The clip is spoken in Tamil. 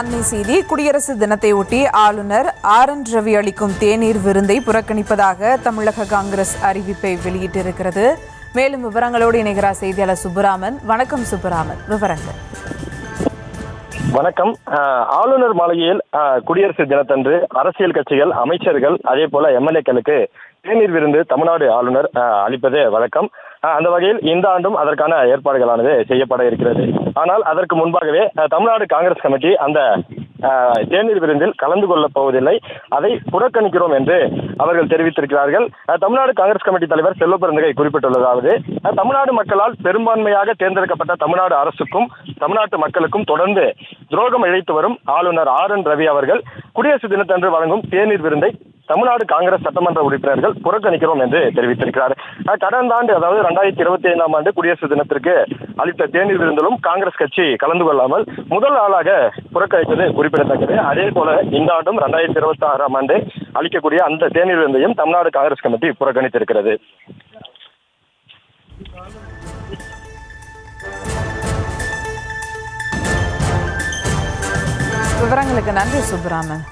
அண்மை செய்தி. குடியரசு தினத்தை ஒட்டி ஆளுநர் RN ரவி அளிக்கும் தேநீர் விருந்தை புறக்கணிப்பதாக தமிழக காங்கிரஸ் அறிவிப்பை வெளியிட்டிருக்கிறது. மேலும் விவரங்களோடு இணைகிறார் செய்தியாளர் சுப்பராமன். வணக்கம் சுப்பராமன், விவரங்கள். வணக்கம். ஆளுநர் மாளிகையில் குடியரசு தினத்தன்று அரசியல் கட்சிகள், அமைச்சர்கள், அதே போல MLA-க்களுக்கு தேநீர் விருந்து தமிழ்நாடு ஆளுநர் அளிப்பது வழக்கம். அந்த வகையில் இந்த ஆண்டும் அதற்கான ஏற்பாடுகளானது செய்யப்பட இருக்கிறது. ஆனால் அதற்கு முன்பாகவே தமிழ்நாடு காங்கிரஸ் கமிட்டி அந்த தேநீர் விருந்தில் கலந்து கொள்ளப் போவதில்லை, அதை புறக்கணிக்கிறோம் என்று அவர்கள் தெரிவித்திருக்கிறார்கள். தமிழ்நாடு காங்கிரஸ் கமிட்டி தலைவர் செல்வபெருந்தகை குறிப்பிட்டுள்ளதாவது, தமிழ்நாடு மக்களால் பெரும்பான்மையாக தேர்ந்தெடுக்கப்பட்ட தமிழ்நாடு அரசுக்கும் தமிழ்நாட்டு மக்களுக்கும் தொடர்ந்து துரோகம் இழைத்து வரும் ஆளுநர் RN ரவி அவர்கள் குடியரசு தினத்தன்று வழங்கும் தேநீர் விருந்தை தமிழ்நாடு காங்கிரஸ் சட்டமன்ற உறுப்பினர்கள் புறக்கணிக்கிறோம் என்று தெரிவித்திருக்கிறார். கடந்த ஆண்டு, அதாவது 2025ஆம் ஆண்டு குடியரசு தினத்திற்கு அளித்த தேநீர் விருந்திலும் காங்கிரஸ் கட்சி கலந்து கொள்ளாமல் முதல் ஆளாக புறக்கணித்தது குறிப்பிடத்தக்கது. அதே போல இந்த ஆண்டும் 2026ஆம் ஆண்டு அளிக்கக்கூடிய அந்த தேநீர் விருந்தையும் தமிழ்நாடு காங்கிரஸ் கமிட்டி புறக்கணித்திருக்கிறது. விவரங்களுக்கு நன்றி சுப்பராமன்.